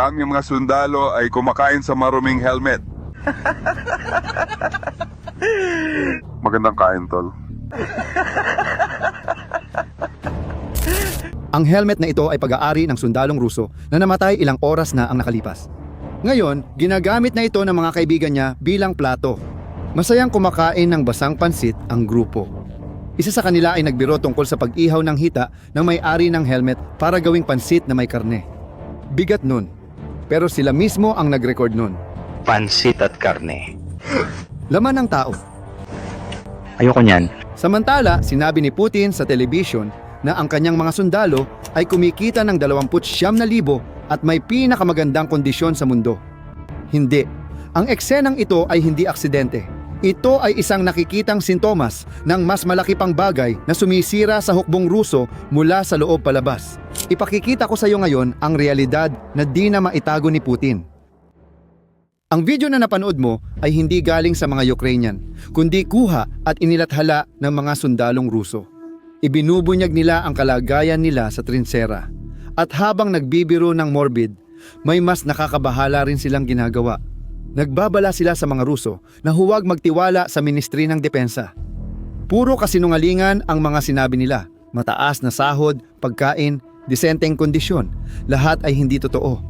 na ang mga sundalo ay kumakain sa maruming helmet. Magandang kain, tol. Ang helmet na ito ay pag-aari ng sundalong Ruso na namatay ilang oras na ang nakalipas. Ngayon, ginagamit na ito ng mga kaibigan niya bilang plato. Masayang kumakain ng basang pansit ang grupo. Isa sa kanila ay nagbiro tungkol sa pag-ihaw ng hita ng may-ari ng helmet para gawing pansit na may karne. Bigat nun. Pero sila mismo ang nag-record nun. Pansit at karne. Laman ng tao. Ayoko niyan. Samantala, sinabi ni Putin sa television na ang kanyang mga sundalo ay kumikita ng 29,000 at may pinakamagandang kondisyon sa mundo. Hindi. Ang eksenang ito ay hindi aksidente. Ito ay isang nakikitang sintomas ng mas malaki pang bagay na sumisira sa hukbong Ruso mula sa loob palabas. Ipakikita ko sa iyo ngayon ang realidad na di na maitago ni Putin. Ang video na napanood mo ay hindi galing sa mga Ukrainian, kundi kuha at inilathala ng mga sundalong Ruso. Ibinubunyag nila ang kalagayan nila sa trinsera. At habang nagbibiro ng morbid, may mas nakakabahala rin silang ginagawa. Nagbabala sila sa mga Ruso na huwag magtiwala sa Ministry ng Depensa. Puro kasinungalingan ang mga sinabi nila. Mataas na sahod, pagkain, disenteng kondisyon. Lahat ay hindi totoo.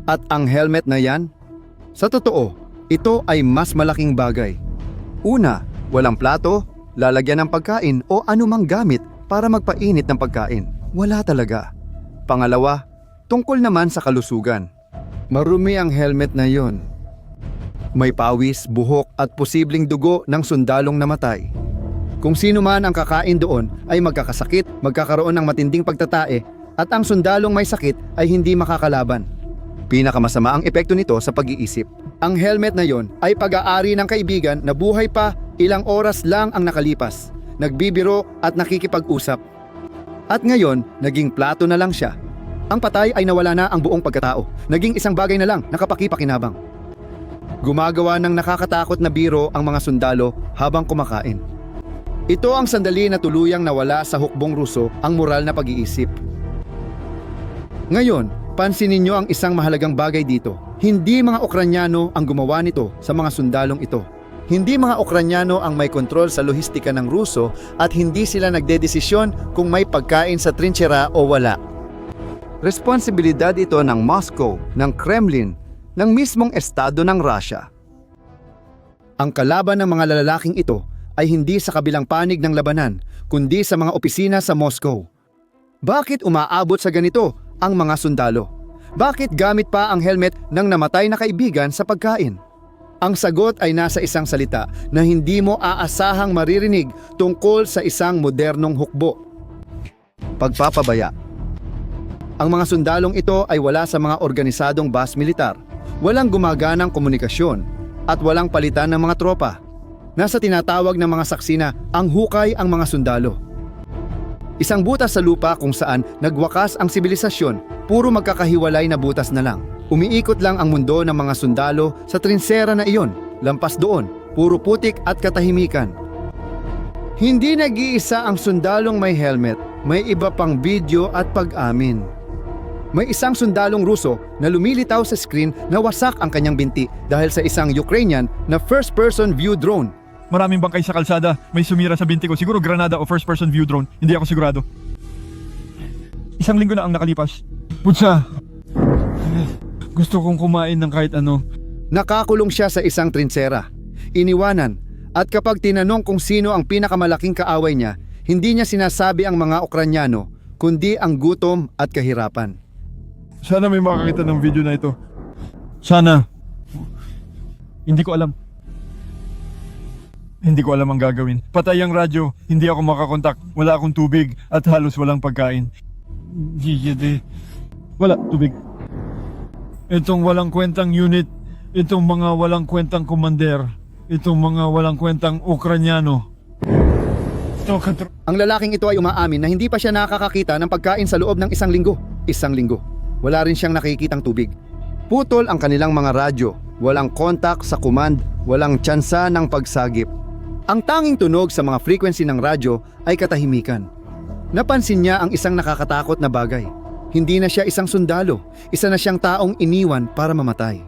At ang helmet na yan? Sa totoo, ito ay mas malaking bagay. Una, walang plato, lalagyan ng pagkain o anumang gamit para magpainit ng pagkain. Wala talaga. Pangalawa, tungkol naman sa kalusugan. Marumi ang helmet na yon. May pawis, buhok at posibleng dugo ng sundalong namatay. Kung sino man ang kakain doon ay magkakasakit, magkakaroon ng matinding pagtatae at ang sundalong may sakit ay hindi makakalaban. Pinakamasama ang epekto nito sa pag-iisip. Ang helmet na yon ay pag-aari ng kaibigan na buhay pa ilang oras lang ang nakalipas, nagbibiro at nakikipag-usap. At ngayon, naging plato na lang siya. Ang patay ay nawala na ang buong pagkatao, naging isang bagay na lang na kapaki-pakinabang. Gumagawa ng nakakatakot na biro ang mga sundalo habang kumakain. Ito ang sandali na tuluyang nawala sa hukbong Ruso ang moral na pag-iisip. Ngayon, pansinin niyo ang isang mahalagang bagay dito. Hindi mga Ukrainyano ang gumawa nito sa mga sundalong ito. Hindi mga Ukrainyano ang may kontrol sa lohistika ng Ruso at hindi sila nagdedesisyon kung may pagkain sa trinchera o wala. Responsibilidad ito ng Moscow, ng Kremlin, ng mismong estado ng Russia. Ang kalaban ng mga lalaking ito ay hindi sa kabilang panig ng labanan, kundi sa mga opisina sa Moscow. Bakit umaabot sa ganito ang mga sundalo? Bakit gamit pa ang helmet ng namatay na kaibigan sa pagkain? Ang sagot ay nasa isang salita na hindi mo aasahang maririnig tungkol sa isang modernong hukbo. Pagpapabaya. Ang mga sundalong ito ay wala sa mga organisadong base militar, walang gumaganang komunikasyon, at walang palitan ng mga tropa. Nasa tinatawag ng mga saksi na ang hukay ang mga sundalo. Isang butas sa lupa kung saan nagwakas ang sibilisasyon, puro magkakahiwalay na butas na lang. Umiikot lang ang mundo ng mga sundalo sa trinsera na iyon, lampas doon, puro putik at katahimikan. Hindi nag-iisa ang sundalong may helmet, may iba pang video at pag-amin. May isang sundalong Ruso na lumilitaw sa screen na wasak ang kanyang binti dahil sa isang Ukrainian na first-person view drone. Maraming bangkay sa kalsada, may sumira sa binti ko. Siguro granada o first-person view drone. Hindi ako sigurado. Isang linggo na ang nakalipas. Putsa! Gusto kong kumain ng kahit ano. Nakakulong siya sa isang trinsera. Iniwanan. At kapag tinanong kung sino ang pinakamalaking kaaway niya, hindi niya sinasabi ang mga Ukrainyano, kundi ang gutom at kahirapan. Sana may makakita ng video na ito. Sana. Hindi ko alam. Hindi ko alam ang gagawin. Patay ang radyo, hindi ako makakontak, wala akong tubig at halos walang pagkain. Gigide. Wala tubig. Itong walang kwentang unit, itong mga walang kwentang komander, itong mga walang kwentang Ukrainyano. Ang lalaking ito ay umaamin na hindi pa siya nakakakita ng pagkain sa loob ng isang linggo. Isang linggo. Wala rin siyang nakikitang tubig. Putol ang kanilang mga radyo, walang kontak sa command, walang tsansa ng pagsagip. Ang tanging tunog sa mga frequency ng radyo ay katahimikan. Napansin niya ang isang nakakatakot na bagay. Hindi na siya isang sundalo, isa na siyang taong iniwan para mamatay.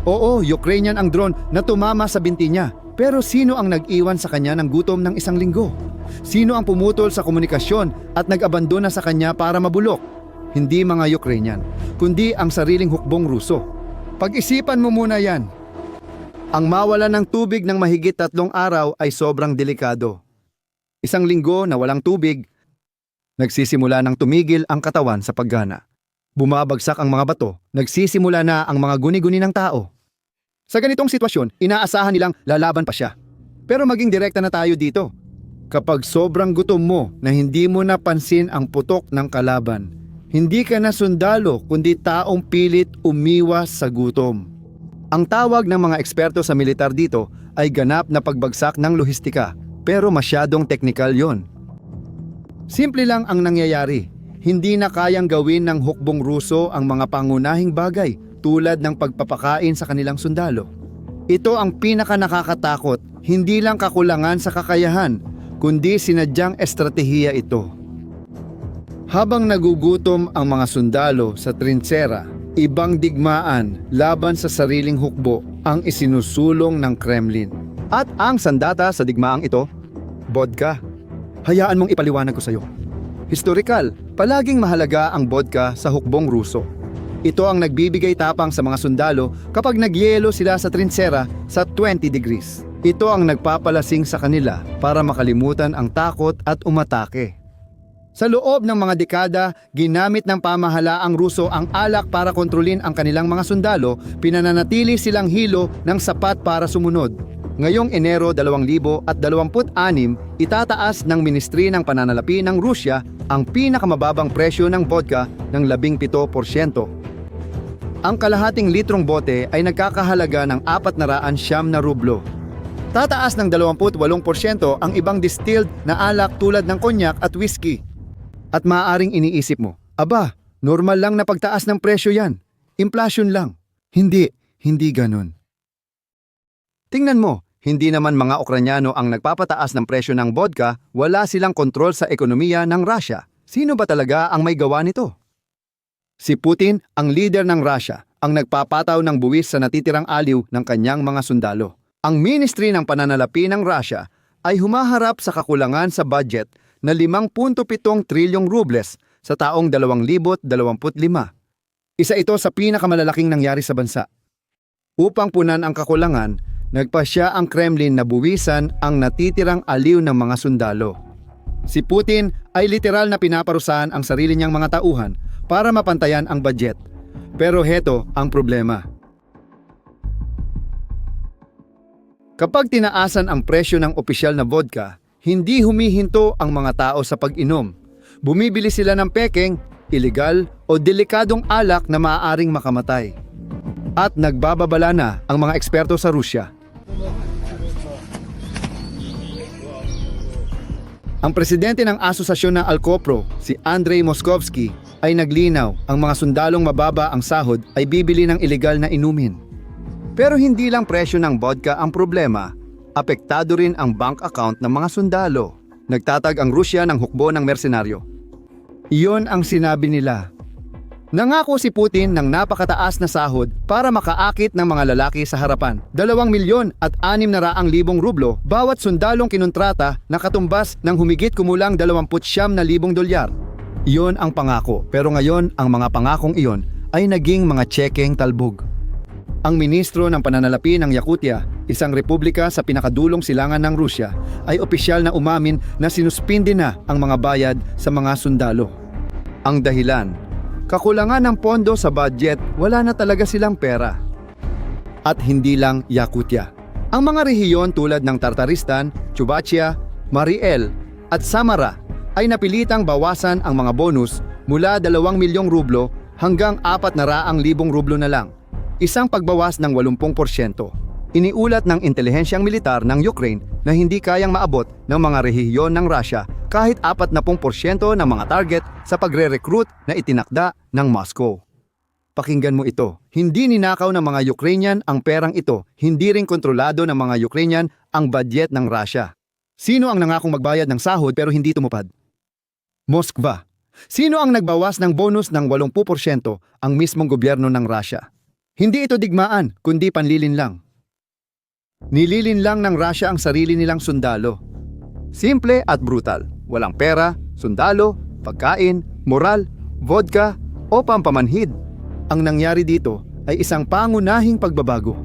Oo, Ukrainian ang drone na tumama sa binti niya. Pero sino ang nag-iwan sa kanya ng gutom ng isang linggo? Sino ang pumutol sa komunikasyon at nag-abandona sa kanya para mabulok? Hindi mga Ukrainian, kundi ang sariling hukbong Ruso. Pag-isipan mo muna yan. Ang mawalan ng tubig ng mahigit 3 araw ay sobrang delikado. Isang linggo na walang tubig, nagsisimula ng tumigil ang katawan sa paggana. Bumabagsak ang mga bato, nagsisimula na ang mga guni-guni ng tao. Sa ganitong sitwasyon, inaasahan nilang lalaban pa siya. Pero maging direkta na tayo dito. Kapag sobrang gutom mo na hindi mo napansin ang putok ng kalaban, hindi ka na sundalo kundi taong pilit umiwas sa gutom. Ang tawag ng mga eksperto sa militar dito ay ganap na pagbagsak ng lohistika, pero masyadong teknikal yon. Simple lang ang nangyayari. Hindi na kayang gawin ng hukbong Ruso ang mga pangunahing bagay tulad ng pagpapakain sa kanilang sundalo. Ito ang pinaka nakakatakot, hindi lang kakulangan sa kakayahan, kundi sinadyang estratehiya ito. Habang nagugutom ang mga sundalo sa trintsera, ibang digmaan laban sa sariling hukbo ang isinusulong ng Kremlin. At ang sandata sa digmaang ito, vodka. Hayaan mong ipaliwanag ko sa iyo. Historikal, palaging mahalaga ang vodka sa hukbong Ruso. Ito ang nagbibigay tapang sa mga sundalo kapag nagyelo sila sa trintsera sa 20 degrees. Ito ang nagpapalasing sa kanila para makalimutan ang takot at umatake. Sa loob ng mga dekada, ginamit ng pamahalaang Ruso ang alak para kontrolin ang kanilang mga sundalo, pinananatili silang hilo ng sapat para sumunod. Ngayong Enero 2026, itataas ng Ministry ng Pananalapi ng Rusya ang pinakamababang presyo ng vodka ng 17%. Ang kalahating litrong bote ay nagkakahalaga ng 400 na rublo. Tataas ng 28% ang ibang distilled na alak tulad ng konyak at whiskey. At maaaring iniisip mo, aba, normal lang na pagtaas ng presyo yan. Inflation lang. Hindi ganun. Tingnan mo, hindi naman mga Ukrainyano ang nagpapataas ng presyo ng vodka, wala silang kontrol sa ekonomiya ng Russia. Sino ba talaga ang may gawa nito? Si Putin, ang leader ng Russia, ang nagpapataw ng buwis sa natitirang aliw ng kanyang mga sundalo. Ang Ministry ng Pananalapi ng Russia ay humaharap sa kakulangan sa budget na 5.7 trilyong rubles sa taong 2025. Isa ito sa pinakamalalaking nangyari sa bansa. Upang punan ang kakulangan, nagpasya ang Kremlin na buwisan ang natitirang aliw ng mga sundalo. Si Putin ay literal na pinaparusahan ang sarili niyang mga tauhan para mapantayan ang budget. Pero heto ang problema. Kapag tinaasan ang presyo ng opisyal na vodka, hindi humihinto ang mga tao sa pag-inom. Bumibili sila ng pekeng, iligal o delikadong alak na maaaring makamatay. At nagbababala na ang mga eksperto sa Rusya. Ang presidente ng Asosasyon ng Alcopro, si Andrei Moskovsky, ay naglinaw ang mga sundalong mababa ang sahod ay bibili ng ilegal na inumin. Pero hindi lang presyo ng vodka ang problema, apektado rin ang bank account ng mga sundalo. Nagtatag ang Rusya ng hukbo ng mersenaryo. Iyon ang sinabi nila. Nangako si Putin ng napakataas na sahod para makaakit ng mga lalaki sa harapan. 2,600,000 rublo bawat sundalong kinontrata na katumbas ng humigit kumulang 29,000 dolyar. Iyon ang pangako, pero ngayon ang mga pangakong iyon ay naging mga tsekeng talbog. Ang ministro ng pananalapi ng Yakutia, isang republika sa pinakadulong silangan ng Rusya, ay opisyal na umamin na sinuspindi na ang mga bayad sa mga sundalo. Ang dahilan, kakulangan ng pondo sa budget, wala na talaga silang pera. At hindi lang Yakutia. Ang mga rehiyon tulad ng Tartaristan, Chubachia, Mariel at Samara ay napilitang bawasan ang mga bonus mula 2,000,000 rublo hanggang 400,000 rublo na lang. Isang pagbawas ng 80%. Iniulat ng intelihensyang militar ng Ukraine na hindi kayang maabot ng mga rehiyon ng Russia kahit 40% ng mga target sa pagre-recruit na itinakda ng Moscow. Pakinggan mo ito. Hindi ninakaw ng mga Ukrainian ang perang ito. Hindi rin kontrolado ng mga Ukrainian ang budget ng Russia. Sino ang nangakong magbayad ng sahod pero hindi tumupad? Moskva. Sino ang nagbawas ng bonus ng 80%? Ang mismong gobyerno ng Russia. Hindi ito digmaan, kundi panlilin lang. Nililin lang ng Russia ang sarili nilang sundalo. Simple at brutal. Walang pera, sundalo, pagkain, moral, vodka o pampamanhid. Ang nangyari dito ay isang pangunahing pagbabago.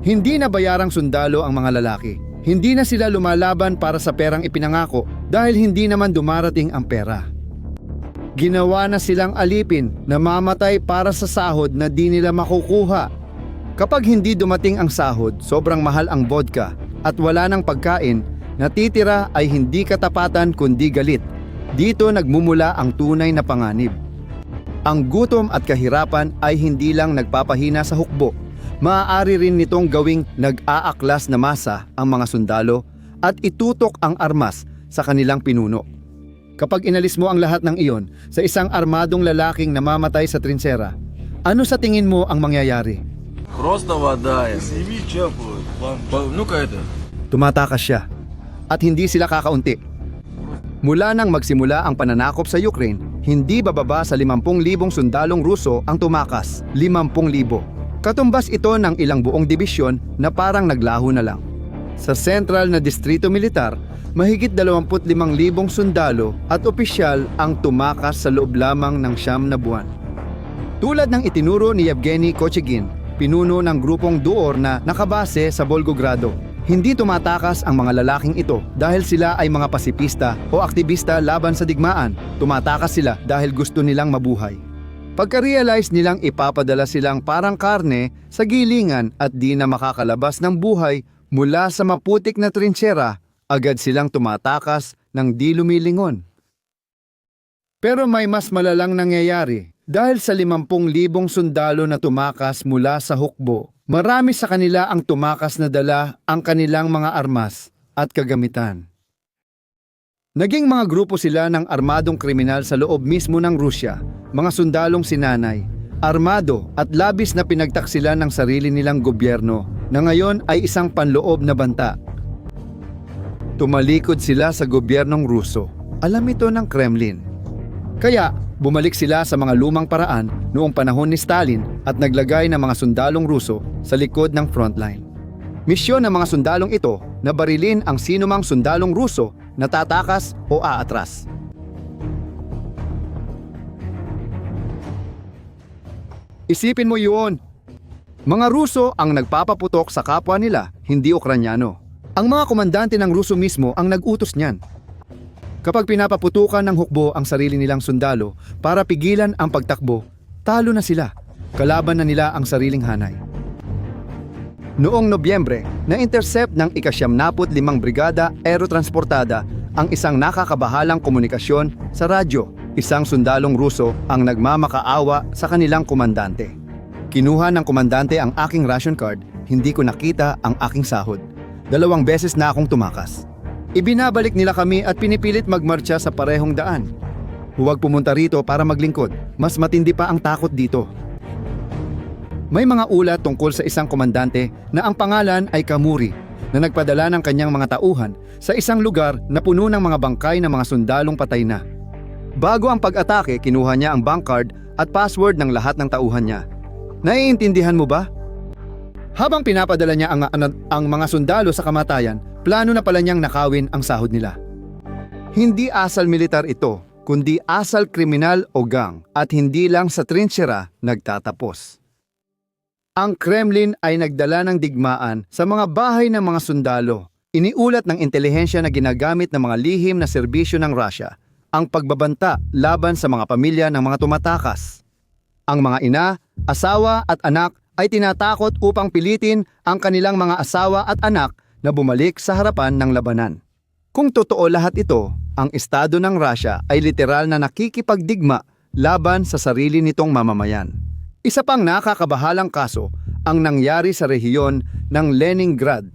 Hindi na bayarang sundalo ang mga lalaki. Hindi na sila lumalaban para sa perang ipinangako dahil hindi naman dumarating ang pera. Ginawa na silang alipin na mamatay para sa sahod na di nila makukuha. Kapag hindi dumating ang sahod, sobrang mahal ang vodka at wala ng pagkain, natitira ay hindi katapatan kundi galit. Dito nagmumula ang tunay na panganib. Ang gutom at kahirapan ay hindi lang nagpapahina sa hukbo. Maaari rin nitong gawing nag-aaklas na masa ang mga sundalo at itutok ang armas sa kanilang pinuno. Kapag inalis mo ang lahat ng iyon sa isang armadong lalaking namamatay sa trinsera, ano sa tingin mo ang mangyayari? Просто вода. Сними чапу. Ну-ка это. Tumatakas siya at hindi sila kakaunti. Mula nang magsimula ang pananakop sa Ukraine, hindi bababa sa 50,000 sundalong Ruso ang tumakas. 50,000. Katumbas ito ng ilang buong dibisyon na parang naglaho na lang. Sa Sentral na Distrito Militar, mahigit 25,000 sundalo at opisyal ang tumakas sa loob lamang ng 9 na buwan. Tulad ng itinuro ni Yevgeny Kochegin, pinuno ng grupong Duor na nakabase sa Volgogrado, hindi tumatakas ang mga lalaking ito dahil sila ay mga pasipista o aktivista laban sa digmaan. Tumatakas sila dahil gusto nilang mabuhay. Pagka-realize nilang ipapadala silang parang karne sa gilingan at di na makakalabas ng buhay mula sa maputik na trinchera, agad silang tumatakas ng di lumilingon. Pero may mas malalang nangyayari. Dahil sa 50,000 sundalo na tumakas mula sa hukbo, marami sa kanila ang tumakas na dala ang kanilang mga armas at kagamitan. Naging mga grupo sila ng armadong kriminal sa loob mismo ng Rusya, mga sundalong sinanay, armado at labis na pinagtaksilan ng sarili nilang gobyerno na ngayon ay isang panloob na banta. Tumalikod sila sa gobyernong Ruso. Alam ito ng Kremlin. Kaya, bumalik sila sa mga lumang paraan noong panahon ni Stalin at naglagay ng mga sundalong Ruso sa likod ng frontline. Misyon ng mga sundalong ito na barilin ang sinumang sundalong Ruso na tatakas o aatras. Isipin mo yun. Mga Ruso ang nagpapaputok sa kapwa nila, hindi Ukranyano. Ang mga komandante ng Ruso mismo ang nag-utos niyan. Kapag pinapaputukan ng hukbo ang sarili nilang sundalo para pigilan ang pagtakbo, talo na sila. Kalaban na nila ang sariling hanay. Noong Nobyembre, na-intercept ng ika-75 Brigada Aerotransportada ang isang nakakabahalang komunikasyon sa radyo. Isang sundalong Ruso ang nagmamakaawa sa kanilang komandante. Kinuha ng komandante ang aking ration card, hindi ko nakita ang aking sahod. 2 beses na akong tumakas. Ibinabalik nila kami at pinipilit magmarcha sa parehong daan. Huwag pumunta rito para maglingkod, mas matindi pa ang takot dito. May mga ulat tungkol sa isang komandante na ang pangalan ay Kamuri na nagpadala ng kanyang mga tauhan sa isang lugar na puno ng mga bangkay ng mga sundalong patay na. Bago ang pag-atake, kinuha niya ang bank card at password ng lahat ng tauhan niya. Naiintindihan mo ba? Habang pinapadala niya ang mga sundalo sa kamatayan, plano na pala niyang nakawin ang sahod nila. Hindi asal militar ito, kundi asal kriminal o gang at hindi lang sa trinchera nagtatapos. Ang Kremlin ay nagdala ng digmaan sa mga bahay ng mga sundalo. Iniulat ng intelihensya na ginagamit ng mga lihim na serbisyo ng Russia ang pagbabanta laban sa mga pamilya ng mga tumatakas. Ang mga ina, asawa at anak ay tinatakot upang pilitin ang kanilang mga asawa at anak na bumalik sa harapan ng labanan. Kung totoo lahat ito, ang estado ng Russia ay literal na nakikipagdigma laban sa sarili nitong mamamayan. Isa pang nakakabahalang kaso ang nangyari sa rehiyon ng Leningrad,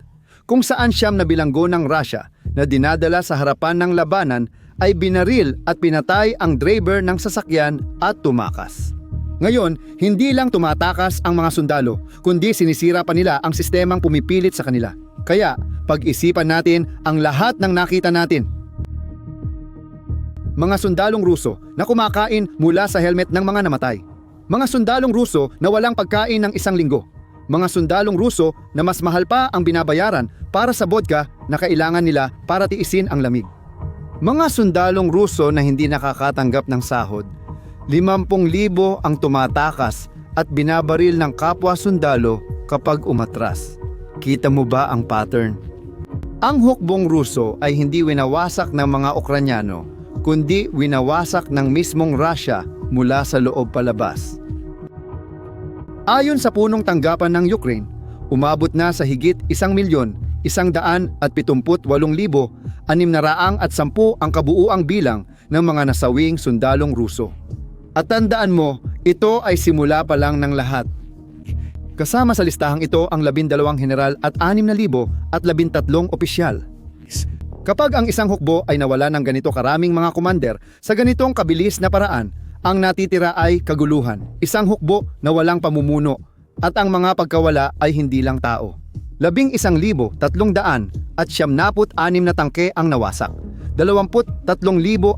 kung saan 9 na bilanggo ng Russia na dinadala sa harapan ng labanan ay binaril at pinatay ang driver ng sasakyan at tumakas. Ngayon, hindi lang tumatakas ang mga sundalo, kundi sinisira pa nila ang sistemang pumipilit sa kanila. Kaya, pag-isipan natin ang lahat ng nakita natin. mga sundalong Ruso na kumakain mula sa helmet ng mga namatay. Mga sundalong Ruso na walang pagkain ng isang linggo. Mga sundalong Ruso na mas mahal pa ang binabayaran para sa vodka na kailangan nila para tiisin ang lamig. Mga sundalong Ruso na hindi nakakatanggap ng sahod. 50,000 ang tumatakas at binabaril ng kapwa sundalo kapag umatras. Kita mo ba ang pattern? Ang hukbong Ruso ay hindi winawasak ng mga Ukranyano, kundi winawasak ng mismong Russia mula sa loob palabas. Ayon sa punong tanggapan ng Ukraine, umabot na sa higit 1,178,610 ang kabuuang bilang ng mga nasawing sundalong Ruso. At tandaan mo, ito ay simula pa lang ng lahat. Kasama sa listahang ito ang 12 general at 6,013 opisyal. Kapag ang isang hukbo ay nawala ng ganito karaming mga komander sa ganitong kabilis na paraan, ang natitira ay kaguluhan, isang hukbo na walang pamumuno, at ang mga pagkawala ay hindi lang tao. 11,300 at 76 na tangke ang nawasak, 23,600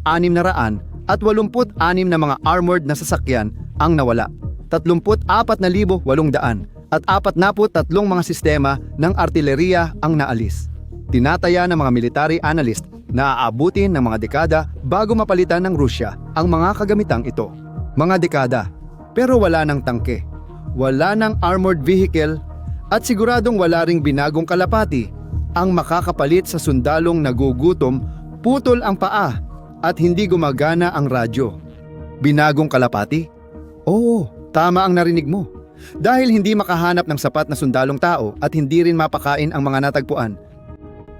at 86 na mga armored na sasakyan ang nawala, 34,800 at 43 mga sistema ng artileriya ang naalis. Tinataya ng mga military analyst na aabutin ng mga dekada bago mapalitan ng Rusya ang mga kagamitang ito. Mga dekada, pero wala ng tangke, wala ng armored vehicle, at siguradong wala ring binagong kalapati ang makakapalit sa sundalong nagugutom, putol ang paa, at hindi gumagana ang radyo. Binagong kalapati? Oo, tama ang narinig mo. Dahil hindi makahanap ng sapat na sundalong tao at hindi rin mapakain ang mga natagpuan.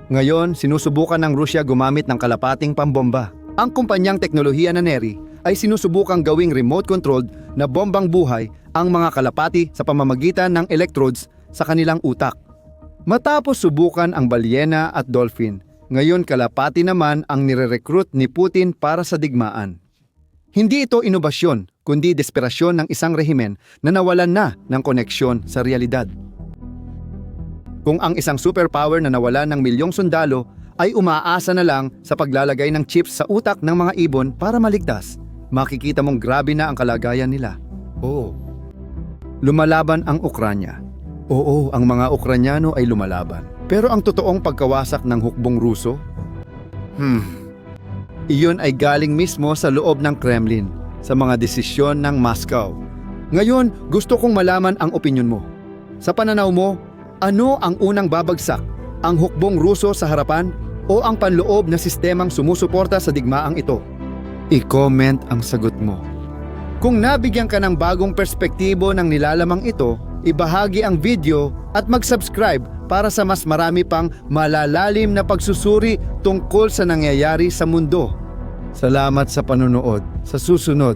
Ngayon, sinusubukan ng Rusya gumamit ng kalapating pambomba. Ang kumpanyang teknolohiya na NERI ay sinusubukang gawing remote-controlled na bombang buhay ang mga kalapati sa pamamagitan ng electrodes sa kanilang utak. Matapos subukan ang balyena at dolphin, ngayon kalapati naman ang nire-recruit ni Putin para sa digmaan. Hindi ito inobasyon, kundi desperasyon ng isang rehimen na nawalan na ng koneksyon sa realidad. Kung ang isang superpower na nawalan ng milyong sundalo ay umaasa na lang sa paglalagay ng chips sa utak ng mga ibon para maligtas, makikita mong grabe na ang kalagayan nila. Oo. Lumalaban ang Ukranya. Oo, ang mga Ukranyano ay lumalaban. Pero ang totoong pagkawasak ng hukbong Ruso? Iyon ay galing mismo sa loob ng Kremlin, sa mga desisyon ng Moscow. Ngayon, gusto kong malaman ang opinyon mo. Sa pananaw mo, ano ang unang babagsak? Ang hukbong Ruso sa harapan o ang panloob na sistemang sumusuporta sa digmaang ito? I-comment ang sagot mo. Kung nabigyan ka ng bagong perspektibo ng nilalamang ito, ibahagi ang video at mag-subscribe para sa mas marami pang malalalim na pagsusuri tungkol sa nangyayari sa mundo. Salamat sa panonood. Sa susunod,